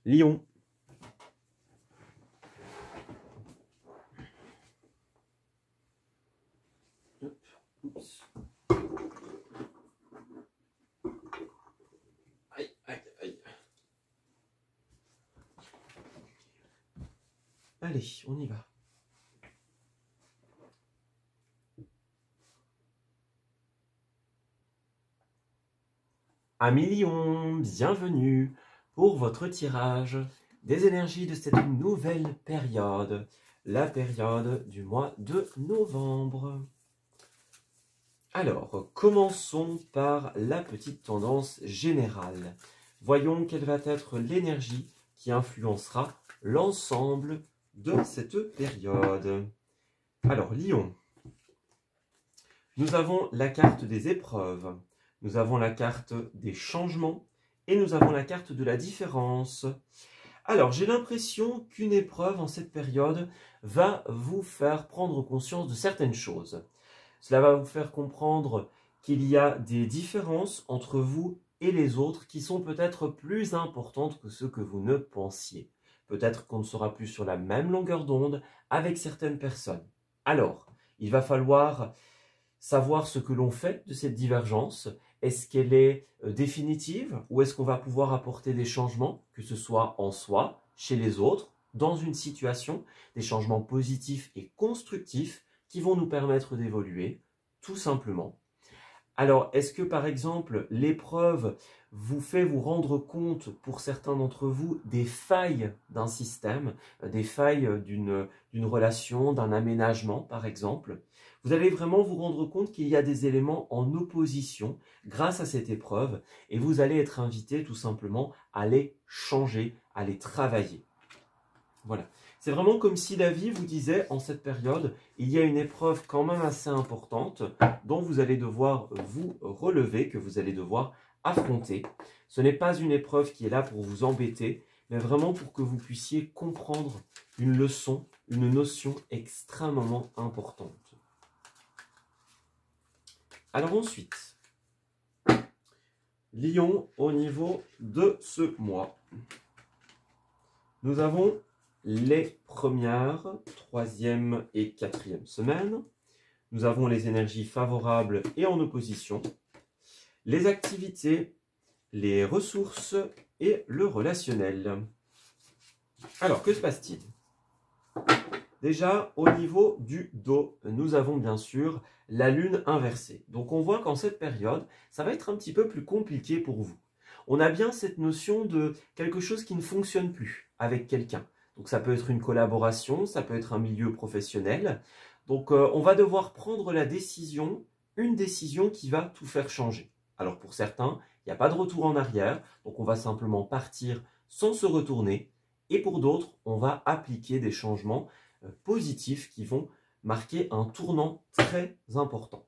Lion. Oups. Aïe, aïe, aïe. Allez, on y va. Amis Lion, bienvenue pour votre tirage des énergies de cette nouvelle période, la période du mois de novembre. Alors, commençons par la petite tendance générale. Voyons quelle va être l'énergie qui influencera l'ensemble de cette période. Alors, Lion, nous avons la carte des épreuves, nous avons la carte des changements et nous avons la carte de la différence. Alors, j'ai l'impression qu'une épreuve en cette période va vous faire prendre conscience de certaines choses. Cela va vous faire comprendre qu'il y a des différences entre vous et les autres qui sont peut-être plus importantes que ce que vous ne pensiez. Peut-être qu'on ne sera plus sur la même longueur d'onde avec certaines personnes. Alors, il va falloir savoir ce que l'on fait de cette divergence. Est-ce qu'elle est définitive ou est-ce qu'on va pouvoir apporter des changements, que ce soit en soi, chez les autres, dans une situation, des changements positifs et constructifs qui vont nous permettre d'évoluer, tout simplement. Alors, est-ce que par exemple, l'épreuve vous fait vous rendre compte, pour certains d'entre vous, des failles d'un système, des failles d'une relation, d'un aménagement par exemple? Vous allez vraiment vous rendre compte qu'il y a des éléments en opposition grâce à cette épreuve et vous allez être invité tout simplement à les changer, à les travailler. Voilà. C'est vraiment comme si la vie vous disait, en cette période, il y a une épreuve quand même assez importante dont vous allez devoir vous relever, que vous allez devoir affronter. Ce n'est pas une épreuve qui est là pour vous embêter, mais vraiment pour que vous puissiez comprendre une leçon, une notion extrêmement importante. Alors ensuite, Lion, au niveau de ce mois, nous avons les premières, troisième et quatrième semaines. Nous avons les énergies favorables et en opposition, les activités, les ressources et le relationnel. Alors, que se passe-t-il? Déjà, au niveau du dos, nous avons bien sûr la lune inversée. Donc, on voit qu'en cette période, ça va être un petit peu plus compliqué pour vous. On a bien cette notion de quelque chose qui ne fonctionne plus avec quelqu'un. Donc, ça peut être une collaboration, ça peut être un milieu professionnel. Donc, on va devoir prendre la décision, une décision qui va tout faire changer. Alors, pour certains, il n'y a pas de retour en arrière. Donc, on va simplement partir sans se retourner. Et pour d'autres, on va appliquer des changements positifs qui vont marquer un tournant très important.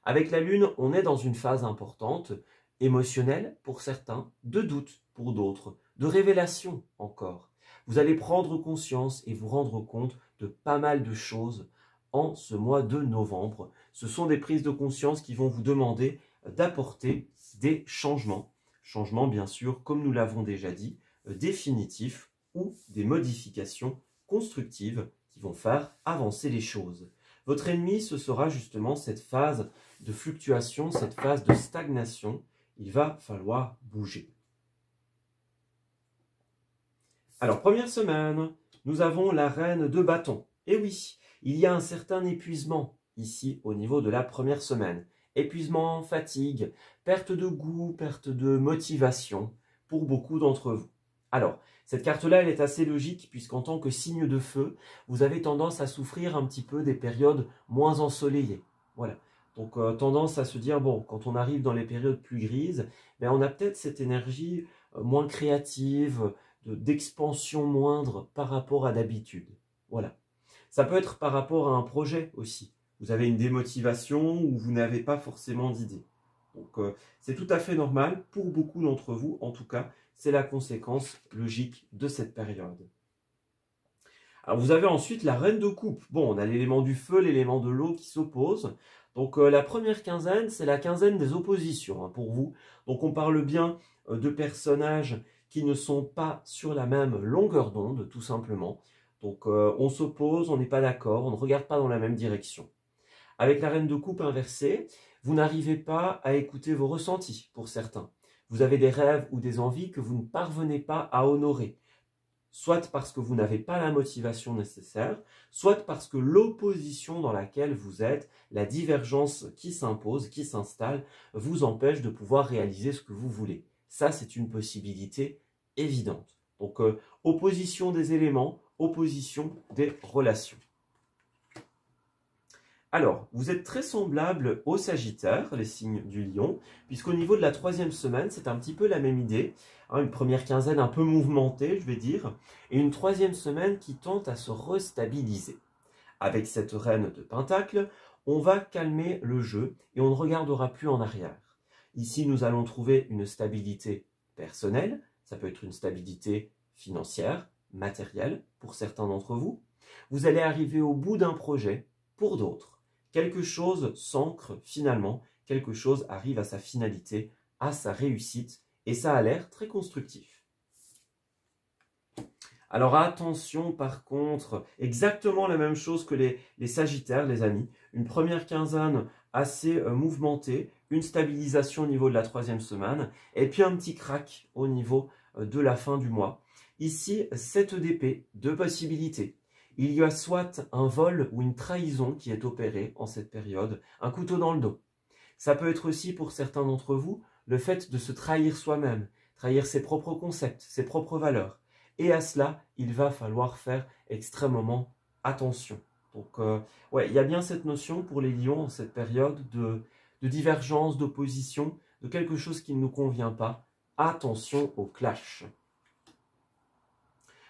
Avec la Lune, on est dans une phase importante, émotionnelle pour certains, de doute pour d'autres, de révélation encore. Vous allez prendre conscience et vous rendre compte de pas mal de choses en ce mois de novembre. Ce sont des prises de conscience qui vont vous demander d'apporter des changements. Changements, bien sûr, comme nous l'avons déjà dit, définitifs ou des modifications constructives qui vont faire avancer les choses. Votre ennemi, ce sera justement cette phase de fluctuation, cette phase de stagnation. Il va falloir bouger. Alors, première semaine, nous avons la reine de bâton. Et oui, il y a un certain épuisement ici au niveau de la première semaine. Épuisement, fatigue, perte de goût, perte de motivation pour beaucoup d'entre vous. Alors, cette carte-là, elle est assez logique puisqu'en tant que signe de feu, vous avez tendance à souffrir un petit peu des périodes moins ensoleillées. Voilà. Donc, tendance à se dire, bon, quand on arrive dans les périodes plus grises, ben, on a peut-être cette énergie moins créative, d'expansion moindre par rapport à d'habitude. Voilà. Ça peut être par rapport à un projet aussi. Vous avez une démotivation ou vous n'avez pas forcément d'idée. Donc, c'est tout à fait normal pour beaucoup d'entre vous, en tout cas, c'est la conséquence logique de cette période. Alors vous avez ensuite la reine de coupe. Bon, on a l'élément du feu, l'élément de l'eau qui s'opposent. Donc la première quinzaine, c'est la quinzaine des oppositions hein, pour vous. Donc on parle bien de personnages qui ne sont pas sur la même longueur d'onde, tout simplement. Donc on s'oppose, on n'est pas d'accord, on ne regarde pas dans la même direction. Avec la reine de coupe inversée, vous n'arrivez pas à écouter vos ressentis pour certains. Vous avez des rêves ou des envies que vous ne parvenez pas à honorer. Soit parce que vous n'avez pas la motivation nécessaire, soit parce que l'opposition dans laquelle vous êtes, la divergence qui s'impose, qui s'installe, vous empêche de pouvoir réaliser ce que vous voulez. Ça, c'est une possibilité évidente. Donc, opposition des éléments, opposition des relations. Alors, vous êtes très semblable au Sagittaire, les signes du Lion, puisqu'au niveau de la troisième semaine, c'est un petit peu la même idée. Hein, une première quinzaine un peu mouvementée, je vais dire, et une troisième semaine qui tente à se restabiliser. Avec cette reine de Pentacle, on va calmer le jeu et on ne regardera plus en arrière. Ici, nous allons trouver une stabilité personnelle, ça peut être une stabilité financière, matérielle, pour certains d'entre vous. Vous allez arriver au bout d'un projet, pour d'autres. Quelque chose s'ancre finalement, quelque chose arrive à sa finalité, à sa réussite, et ça a l'air très constructif. Alors attention par contre, exactement la même chose que les Sagittaires, les amis. Une première quinzaine assez mouvementée, une stabilisation au niveau de la troisième semaine, et puis un petit crack au niveau de la fin du mois. Ici, 7 d'épée, 2 possibilités. Il y a soit un vol ou une trahison qui est opérée en cette période, un couteau dans le dos. Ça peut être aussi pour certains d'entre vous le fait de se trahir soi-même, trahir ses propres concepts, ses propres valeurs. Et à cela, il va falloir faire extrêmement attention. Donc, ouais, il y a bien cette notion pour les lions en cette période de divergence, d'opposition, de quelque chose qui ne nous convient pas. Attention au clash.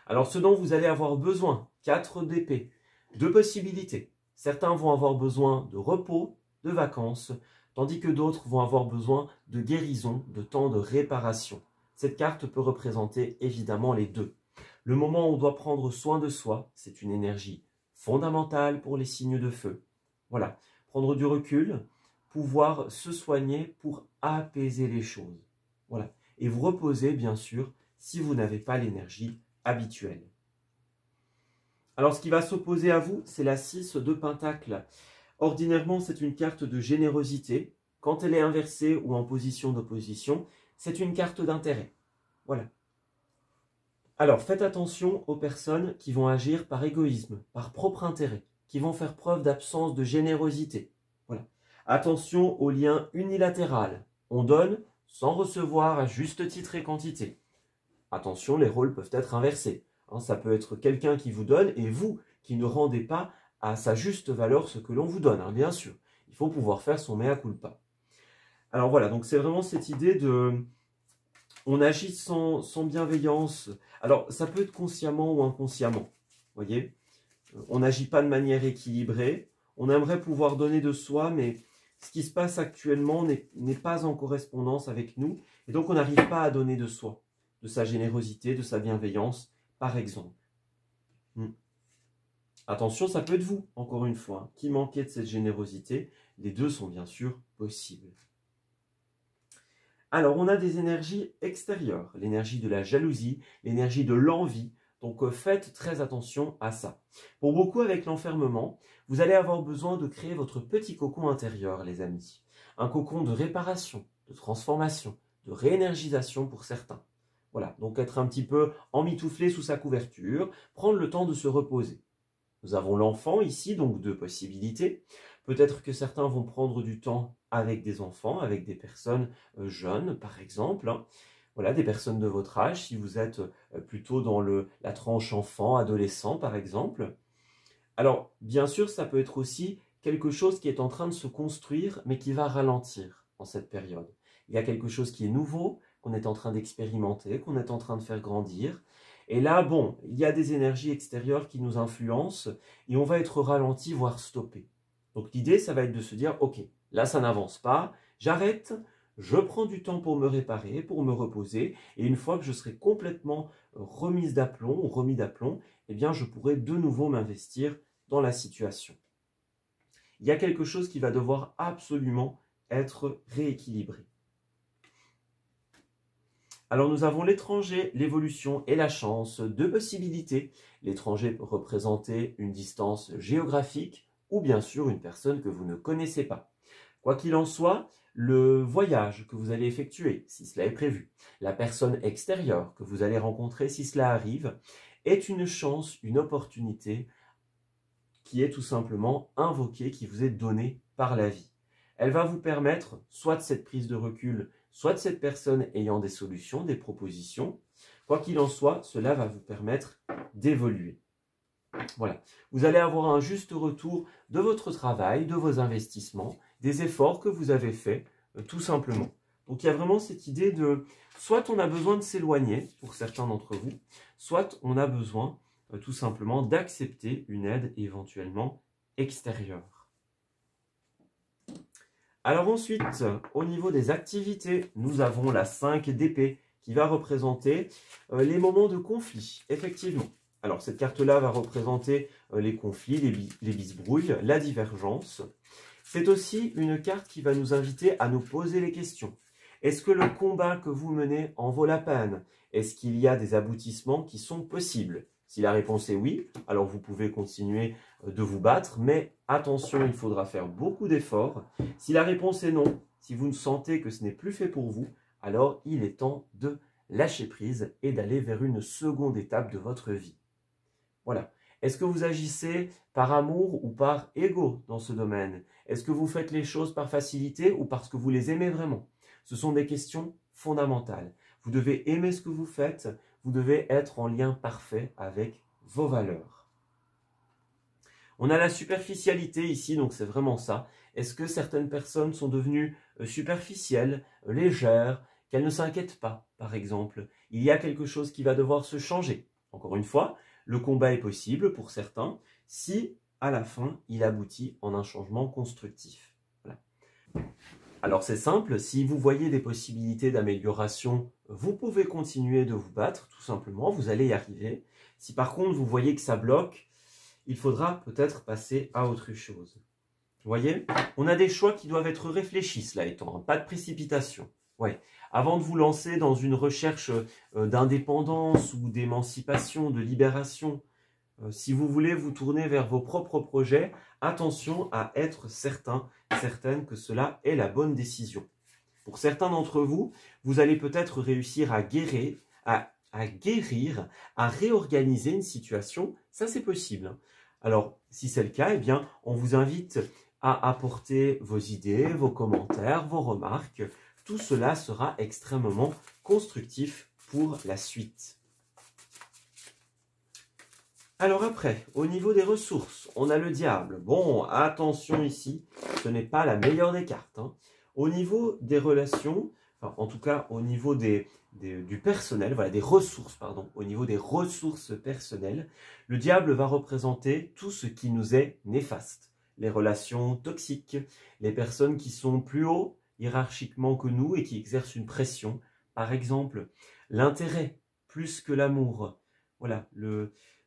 Alors, ce dont vous allez avoir besoin, 4 d'épée, 2 possibilités. Certains vont avoir besoin de repos, de vacances, tandis que d'autres vont avoir besoin de guérison, de temps de réparation. Cette carte peut représenter évidemment les deux. Le moment où on doit prendre soin de soi, c'est une énergie fondamentale pour les signes de feu. Voilà, prendre du recul, pouvoir se soigner pour apaiser les choses. Voilà, et vous reposer bien sûr si vous n'avez pas l'énergie habituelle. Alors ce qui va s'opposer à vous, c'est la 6 de Pentacle. Ordinairement, c'est une carte de générosité. Quand elle est inversée ou en position d'opposition, c'est une carte d'intérêt. Voilà. Alors, faites attention aux personnes qui vont agir par égoïsme, par propre intérêt, qui vont faire preuve d'absence de générosité. Voilà. Attention au lien unilatéral. On donne sans recevoir à juste titre et quantité. Attention, les rôles peuvent être inversés. Hein, ça peut être quelqu'un qui vous donne et vous qui ne rendez pas à sa juste valeur ce que l'on vous donne, hein, bien sûr. Il faut pouvoir faire son mea culpa. Alors voilà, donc c'est vraiment cette idée de... On agit sans bienveillance. Alors, ça peut être consciemment ou inconsciemment. Vous voyez, on n'agit pas de manière équilibrée. On aimerait pouvoir donner de soi, mais ce qui se passe actuellement n'est pas en correspondance avec nous. Et donc, on n'arrive pas à donner de soi, de sa générosité, de sa bienveillance, par exemple. Attention, ça peut être vous, encore une fois, hein, qui manquez de cette générosité. Les deux sont bien sûr possibles. Alors, on a des énergies extérieures, l'énergie de la jalousie, l'énergie de l'envie. Donc, faites très attention à ça. Pour beaucoup, avec l'enfermement, vous allez avoir besoin de créer votre petit cocon intérieur, les amis. Un cocon de réparation, de transformation, de réénergisation pour certains. Voilà, donc être un petit peu emmitouflé sous sa couverture, prendre le temps de se reposer. Nous avons l'enfant ici, donc 2 possibilités. Peut-être que certains vont prendre du temps avec des enfants, avec des personnes jeunes, par exemple. Voilà, des personnes de votre âge, si vous êtes plutôt dans la tranche enfant, adolescent, par exemple. Alors, bien sûr, ça peut être aussi quelque chose qui est en train de se construire, mais qui va ralentir en cette période. Il y a quelque chose qui est nouveau, qu'on est en train d'expérimenter, qu'on est en train de faire grandir. Et là, bon, il y a des énergies extérieures qui nous influencent et on va être ralenti, voire stoppé. Donc l'idée, ça va être de se dire, ok, là ça n'avance pas, j'arrête, je prends du temps pour me réparer, pour me reposer, et une fois que je serai complètement remise d'aplomb ou remis d'aplomb, eh bien, je pourrai de nouveau m'investir dans la situation. Il y a quelque chose qui va devoir absolument être rééquilibré. Alors nous avons l'étranger, l'évolution et la chance, deux possibilités. L'étranger peut représenter une distance géographique ou bien sûr une personne que vous ne connaissez pas. Quoi qu'il en soit, le voyage que vous allez effectuer, si cela est prévu, la personne extérieure que vous allez rencontrer si cela arrive, est une chance, une opportunité qui est tout simplement invoquée, qui vous est donnée par la vie. Elle va vous permettre soit de cette prise de recul, soit de cette personne ayant des solutions, des propositions. Quoi qu'il en soit, cela va vous permettre d'évoluer. Voilà, vous allez avoir un juste retour de votre travail, de vos investissements, des efforts que vous avez faits, tout simplement. Donc il y a vraiment cette idée de, soit on a besoin de s'éloigner, pour certains d'entre vous, soit on a besoin tout simplement d'accepter une aide éventuellement extérieure. Alors ensuite, au niveau des activités, nous avons la 5 d'épée qui va représenter les moments de conflit, effectivement. Alors cette carte-là va représenter les conflits, les bisbrouilles, la divergence. C'est aussi une carte qui va nous inviter à nous poser les questions. Est-ce que le combat que vous menez en vaut la peine? Est-ce qu'il y a des aboutissements qui sont possibles? Si la réponse est oui, alors vous pouvez continuer de vous battre, mais attention, il faudra faire beaucoup d'efforts. Si la réponse est non, si vous sentez que ce n'est plus fait pour vous, alors il est temps de lâcher prise et d'aller vers une seconde étape de votre vie. Voilà. Est-ce que vous agissez par amour ou par ego dans ce domaine? Est-ce que vous faites les choses par facilité ou parce que vous les aimez vraiment? Ce sont des questions fondamentales. Vous devez aimer ce que vous faites, vous devez être en lien parfait avec vos valeurs. On a la superficialité ici, donc c'est vraiment ça. Est-ce que certaines personnes sont devenues superficielles, légères, qu'elles ne s'inquiètent pas, par exemple? Il y a quelque chose qui va devoir se changer. Encore une fois, le combat est possible pour certains si, à la fin, il aboutit en un changement constructif. Voilà. Alors c'est simple, si vous voyez des possibilités d'amélioration, vous pouvez continuer de vous battre, tout simplement, vous allez y arriver. Si par contre vous voyez que ça bloque, il faudra peut-être passer à autre chose. Vous voyez, on a des choix qui doivent être réfléchis, cela étant, pas de précipitation. Ouais. Avant de vous lancer dans une recherche d'indépendance ou d'émancipation, de libération, si vous voulez vous tourner vers vos propres projets, attention à être certaine que cela est la bonne décision. Pour certains d'entre vous, vous allez peut-être réussir à guérir, à réorganiser une situation. Ça, c'est possible. Alors, si c'est le cas, eh bien, on vous invite à apporter vos idées, vos commentaires, vos remarques. Tout cela sera extrêmement constructif pour la suite. Alors après, au niveau des ressources, on a le diable. Bon, attention ici, ce n'est pas la meilleure des cartes. Hein. Au niveau des relations, enfin, en tout cas au niveau du personnel, voilà, des ressources, pardon, au niveau des ressources personnelles, le diable va représenter tout ce qui nous est néfaste. Les relations toxiques, les personnes qui sont plus haut hiérarchiquement que nous et qui exercent une pression. Par exemple, l'intérêt plus que l'amour. Voilà,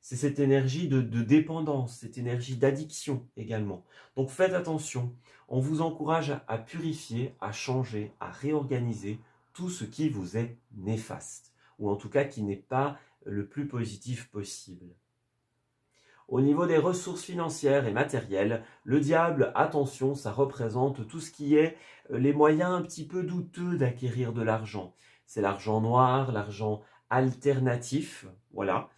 c'est cette énergie de dépendance, cette énergie d'addiction également. Donc faites attention, on vous encourage à purifier, à changer, à réorganiser tout ce qui vous est néfaste, ou en tout cas qui n'est pas le plus positif possible. Au niveau des ressources financières et matérielles, le diable, attention, ça représente tout ce qui est les moyens un petit peu douteux d'acquérir de l'argent. C'est l'argent noir, l'argent alternatif, voilà.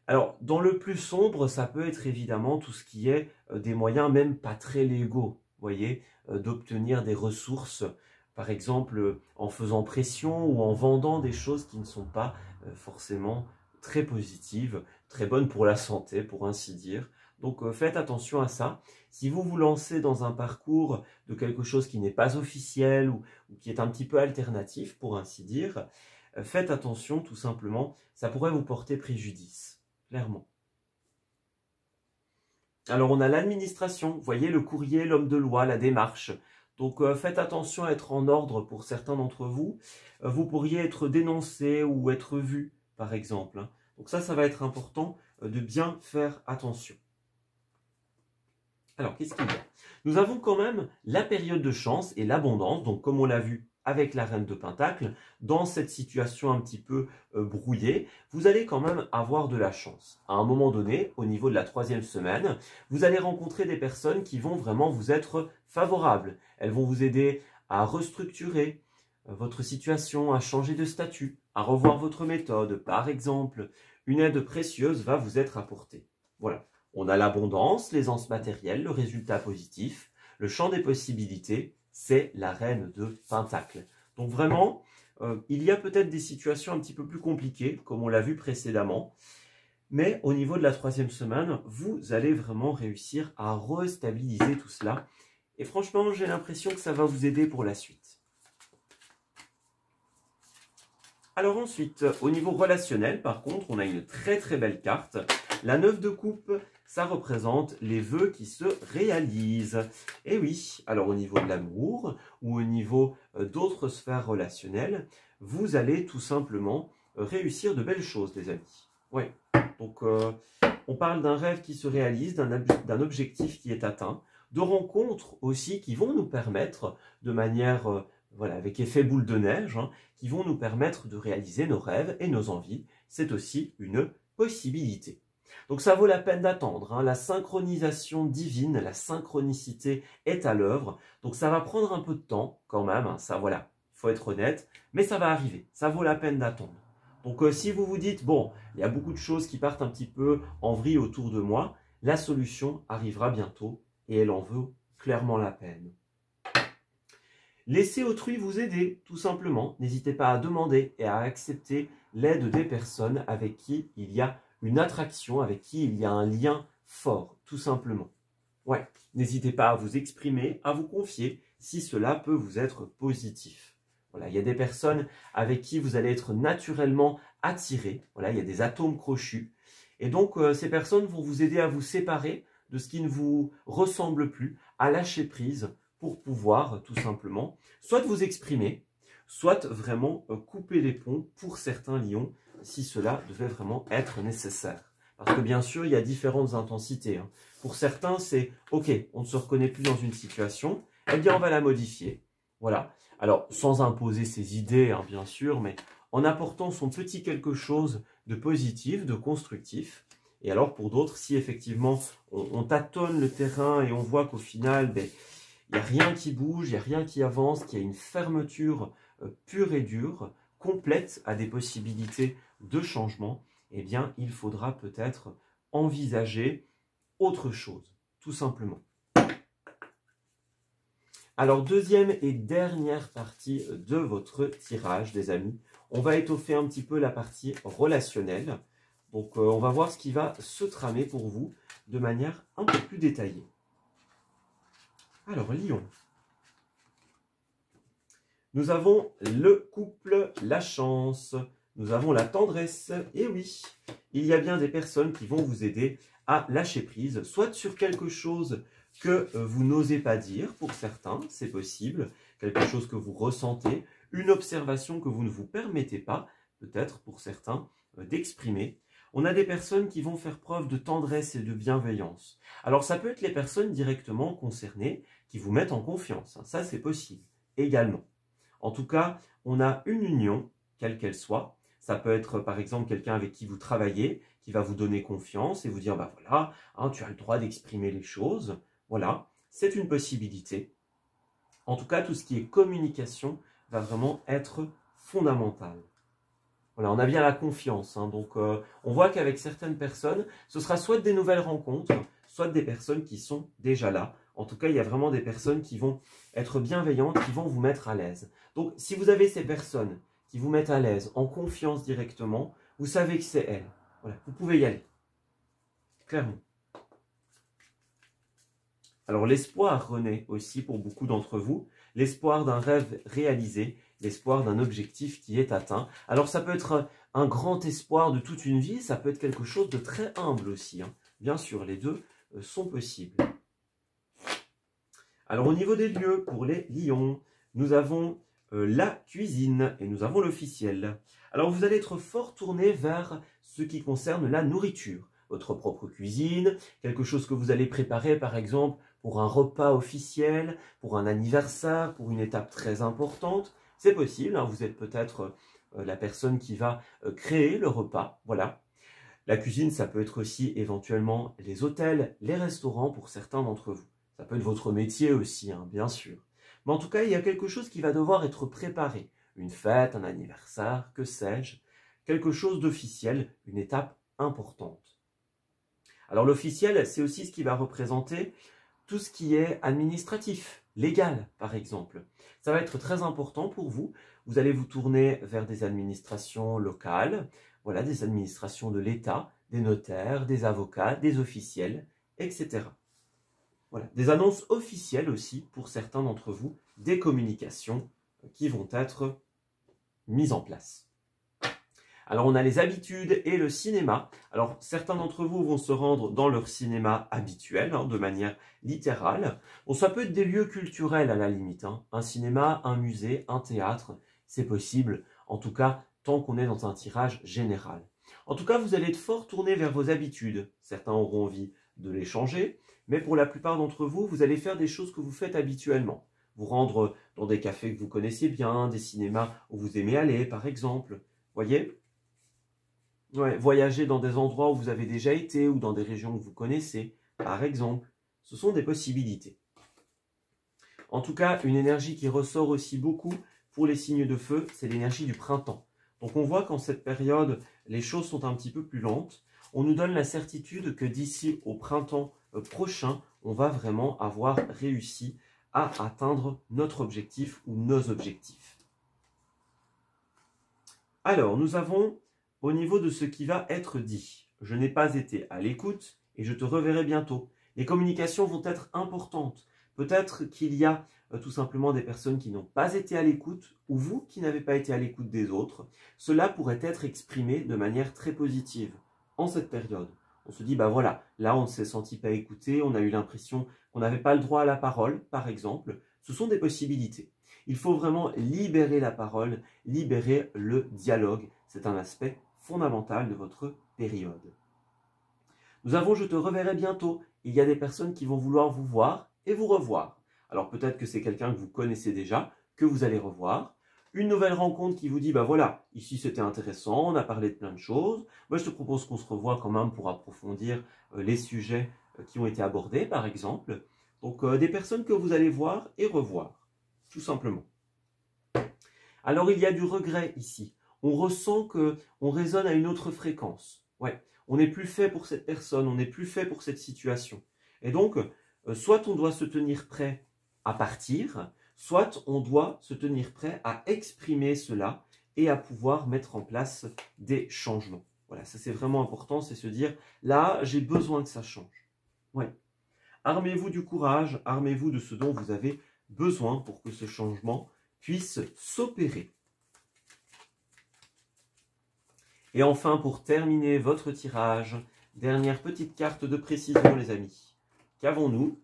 Alors, dans le plus sombre, ça peut être évidemment tout ce qui est des moyens même pas très légaux, vous voyez, d'obtenir des ressources, par exemple en faisant pression ou en vendant des choses qui ne sont pas forcément très positives, très bonnes pour la santé, pour ainsi dire. Donc faites attention à ça. Si vous vous lancez dans un parcours de quelque chose qui n'est pas officiel ou qui est un petit peu alternatif, pour ainsi dire, faites attention tout simplement, ça pourrait vous porter préjudice. Clairement. Alors on a l'administration, vous voyez le courrier, l'homme de loi, la démarche, Donc faites attention à être en ordre pour certains d'entre vous. Vous pourriez être dénoncé ou être vu, par exemple, hein. Donc ça va être important de bien faire attention. Alors, qu'est-ce qu'il y a? Nous avons quand même la période de chance et l'abondance. Donc, comme on l'a vu avec la reine de Pentacle, dans cette situation un petit peu brouillée, vous allez quand même avoir de la chance. À un moment donné, au niveau de la 3e semaine, vous allez rencontrer des personnes qui vont vraiment vous être favorables. Elles vont vous aider à restructurer votre situation, à changer de statut, à revoir votre méthode. Par exemple, une aide précieuse va vous être apportée. Voilà. On a l'abondance, l'aisance matérielle, le résultat positif, le champ des possibilités, c'est la reine de Pentacle. Donc vraiment, il y a peut-être des situations un petit peu plus compliquées, comme on l'a vu précédemment, mais au niveau de la 3e semaine, vous allez vraiment réussir à restabiliser tout cela. Et franchement, j'ai l'impression que ça va vous aider pour la suite. Alors ensuite, au niveau relationnel, par contre, on a une très très belle carte. La 9 de coupe, ça représente les vœux qui se réalisent. Et oui, alors au niveau de l'amour ou au niveau d'autres sphères relationnelles, vous allez tout simplement réussir de belles choses, les amis. Oui, donc on parle d'un rêve qui se réalise, d'un objectif qui est atteint, de rencontres aussi qui vont nous permettre de manière... voilà, avec effet boule de neige, hein, qui vont nous permettre de réaliser nos rêves et nos envies. C'est aussi une possibilité. Donc ça vaut la peine d'attendre, hein. La synchronisation divine, la synchronicité est à l'œuvre. Donc ça va prendre un peu de temps quand même, hein. Ça voilà, il faut être honnête, mais ça va arriver, ça vaut la peine d'attendre. Donc si vous vous dites, bon, il y a beaucoup de choses qui partent un petit peu en vrille autour de moi, la solution arrivera bientôt et elle en vaut clairement la peine. Laissez autrui vous aider, tout simplement. N'hésitez pas à demander et à accepter l'aide des personnes avec qui il y a une attraction, avec qui il y a un lien fort, tout simplement. Ouais, n'hésitez pas à vous exprimer, à vous confier, si cela peut vous être positif. Voilà, il y a des personnes avec qui vous allez être naturellement attiré. Voilà, il y a des atomes crochus. Et donc, ces personnes vont vous aider à vous séparer de ce qui ne vous ressemble plus, à lâcher prise, pour pouvoir tout simplement soit vous exprimer, soit vraiment couper les ponts pour certains lions si cela devait vraiment être nécessaire. Parce que bien sûr, il y a différentes intensités, hein. Pour certains, c'est « ok, on ne se reconnaît plus dans une situation, eh bien on va la modifier ». Voilà. Alors, sans imposer ses idées, hein, bien sûr, mais en apportant son petit quelque chose de positif, de constructif. Et alors, pour d'autres, si effectivement on tâtonne le terrain et on voit qu'au final, ben, il n'y a rien qui bouge, il n'y a rien qui avance, qu'il y a une fermeture pure et dure, complète à des possibilités de changement, eh bien, il faudra peut-être envisager autre chose, tout simplement. Alors, deuxième et dernière partie de votre tirage, les amis. On va étoffer un petit peu la partie relationnelle. Donc, on va voir ce qui va se tramer pour vous de manière un peu plus détaillée. Alors, Lion. Nous avons le couple, la chance. Nous avons la tendresse. Et oui, il y a bien des personnes qui vont vous aider à lâcher prise, soit sur quelque chose que vous n'osez pas dire, pour certains, c'est possible, quelque chose que vous ressentez, une observation que vous ne vous permettez pas, peut-être pour certains, d'exprimer. On a des personnes qui vont faire preuve de tendresse et de bienveillance. Alors ça peut être les personnes directement concernées qui vous mettent en confiance, hein. Ça c'est possible également. En tout cas, on a une union, quelle qu'elle soit. Ça peut être par exemple quelqu'un avec qui vous travaillez, qui va vous donner confiance et vous dire, bah voilà, hein, tu as le droit d'exprimer les choses. Voilà, c'est une possibilité. En tout cas, tout ce qui est communication va vraiment être fondamental. Voilà, on a bien la confiance, hein, donc on voit qu'avec certaines personnes, ce sera soit des nouvelles rencontres, soit des personnes qui sont déjà là. En tout cas, il y a vraiment des personnes qui vont être bienveillantes, qui vont vous mettre à l'aise. Donc, si vous avez ces personnes qui vous mettent à l'aise, en confiance directement, vous savez que c'est elles. Voilà, vous pouvez y aller. Clairement. Alors, l'espoir renaît aussi pour beaucoup d'entre vous. L'espoir d'un rêve réalisé, l'espoir d'un objectif qui est atteint. Alors, ça peut être un grand espoir de toute une vie, ça peut être quelque chose de très humble aussi, hein. Bien sûr, les deux sont possibles. Alors au niveau des lieux, pour les lions, nous avons la cuisine et nous avons l'officiel. Alors vous allez être fort tourné vers ce qui concerne la nourriture. Votre propre cuisine, quelque chose que vous allez préparer par exemple pour un repas officiel, pour un anniversaire, pour une étape très importante. C'est possible, hein, vous êtes peut-être la personne qui va créer le repas, voilà. La cuisine, ça peut être aussi éventuellement les hôtels, les restaurants pour certains d'entre vous. Ça peut être votre métier aussi, hein, bien sûr. Mais en tout cas, il y a quelque chose qui va devoir être préparé. Une fête, un anniversaire, que sais-je. Quelque chose d'officiel, une étape importante. Alors l'officiel, c'est aussi ce qui va représenter tout ce qui est administratif, légal par exemple. Ça va être très important pour vous. Vous allez vous tourner vers des administrations locales, voilà, des administrations de l'État, des notaires, des avocats, des officiels, etc. Voilà, des annonces officielles aussi pour certains d'entre vous, des communications qui vont être mises en place. Alors on a les habitudes et le cinéma. Alors certains d'entre vous vont se rendre dans leur cinéma habituel, hein, de manière littérale. Bon, ça peut être des lieux culturels à la limite, hein. Un cinéma, un musée, un théâtre, c'est possible. En tout cas, tant qu'on est dans un tirage général. En tout cas, vous allez être fort tourné vers vos habitudes. Certains auront envie de les changer, mais pour la plupart d'entre vous, vous allez faire des choses que vous faites habituellement. Vous rendre dans des cafés que vous connaissez bien, des cinémas où vous aimez aller, par exemple. Voyez ? Ouais, voyager dans des endroits où vous avez déjà été ou dans des régions que vous connaissez, par exemple. Ce sont des possibilités. En tout cas, une énergie qui ressort aussi beaucoup pour les signes de feu, c'est l'énergie du printemps. Donc on voit qu'en cette période, les choses sont un petit peu plus lentes. On nous donne la certitude que d'ici au printemps prochain, on va vraiment avoir réussi à atteindre notre objectif ou nos objectifs. Alors, nous avons au niveau de ce qui va être dit. Je n'ai pas été à l'écoute et je te reverrai bientôt. Les communications vont être importantes. Peut-être qu'il y a tout simplement des personnes qui n'ont pas été à l'écoute ou vous qui n'avez pas été à l'écoute des autres. Cela pourrait être exprimé de manière très positive en cette période. On se dit, bah voilà, là on ne s'est senti pas écouté, on a eu l'impression qu'on n'avait pas le droit à la parole, par exemple. Ce sont des possibilités. Il faut vraiment libérer la parole, libérer le dialogue. C'est un aspect fondamental de votre période. Nous avons « Je te reverrai bientôt ». Il y a des personnes qui vont vouloir vous voir et vous revoir. Alors peut-être que c'est quelqu'un que vous connaissez déjà, que vous allez revoir. Une nouvelle rencontre qui vous dit, bah voilà, ici c'était intéressant, on a parlé de plein de choses. Moi je te propose qu'on se revoie quand même pour approfondir les sujets qui ont été abordés, par exemple. Donc des personnes que vous allez voir et revoir, tout simplement. Alors il y a du regret ici. On ressent qu'on résonne à une autre fréquence. Ouais, on n'est plus fait pour cette personne, on n'est plus fait pour cette situation. Et donc, soit on doit se tenir prêt à partir, soit on doit se tenir prêt à exprimer cela et à pouvoir mettre en place des changements. Voilà, ça c'est vraiment important, c'est se dire, là, j'ai besoin que ça change. Ouais. Armez-vous du courage, armez-vous de ce dont vous avez besoin pour que ce changement puisse s'opérer. Et enfin, pour terminer votre tirage, dernière petite carte de précision, les amis. Qu'avons-nous?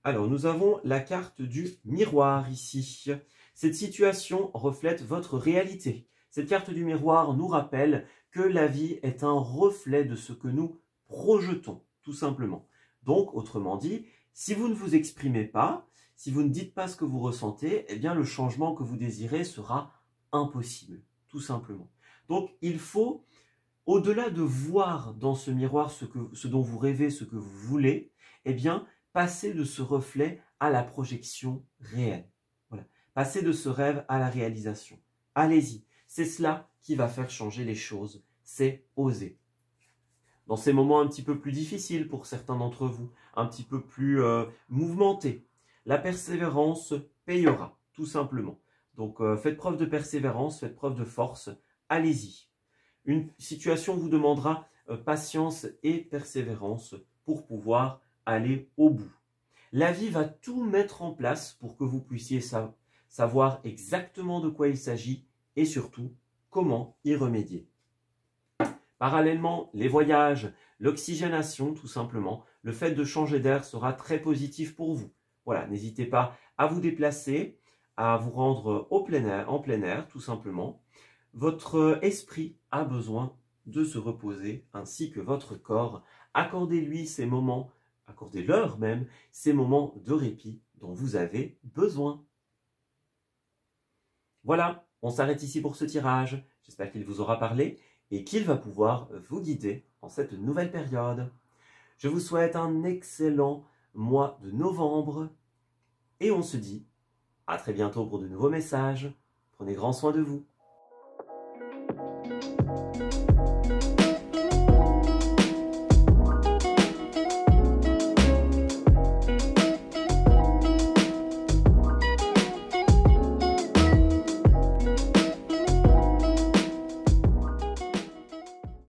Alors, nous avons la carte du miroir ici. Cette situation reflète votre réalité. Cette carte du miroir nous rappelle que la vie est un reflet de ce que nous projetons, tout simplement. Donc, autrement dit, si vous ne vous exprimez pas, si vous ne dites pas ce que vous ressentez, eh bien le changement que vous désirez sera impossible, tout simplement. Donc, il faut, au-delà de voir dans ce miroir ce dont vous rêvez, ce que vous voulez, eh bien, passer de ce reflet à la projection réelle. Voilà. Passer de ce rêve à la réalisation. Allez-y. C'est cela qui va faire changer les choses. C'est oser. Dans ces moments un petit peu plus difficiles pour certains d'entre vous, un petit peu plus mouvementés, la persévérance payera, tout simplement. Donc, faites preuve de persévérance, faites preuve de force. Allez-y. Une situation vous demandera patience et persévérance pour pouvoir aller au bout. La vie va tout mettre en place pour que vous puissiez savoir exactement de quoi il s'agit et surtout comment y remédier. Parallèlement, les voyages, l'oxygénation tout simplement, le fait de changer d'air sera très positif pour vous. Voilà, n'hésitez pas à vous déplacer, à vous rendre en plein air, tout simplement. Votre esprit a besoin de se reposer, ainsi que votre corps. Accordez-lui ces moments, accordez-leur même, ces moments de répit dont vous avez besoin. Voilà, on s'arrête ici pour ce tirage. J'espère qu'il vous aura parlé et qu'il va pouvoir vous guider en cette nouvelle période. Je vous souhaite un excellent mois de novembre et on se dit à très bientôt pour de nouveaux messages. Prenez grand soin de vous.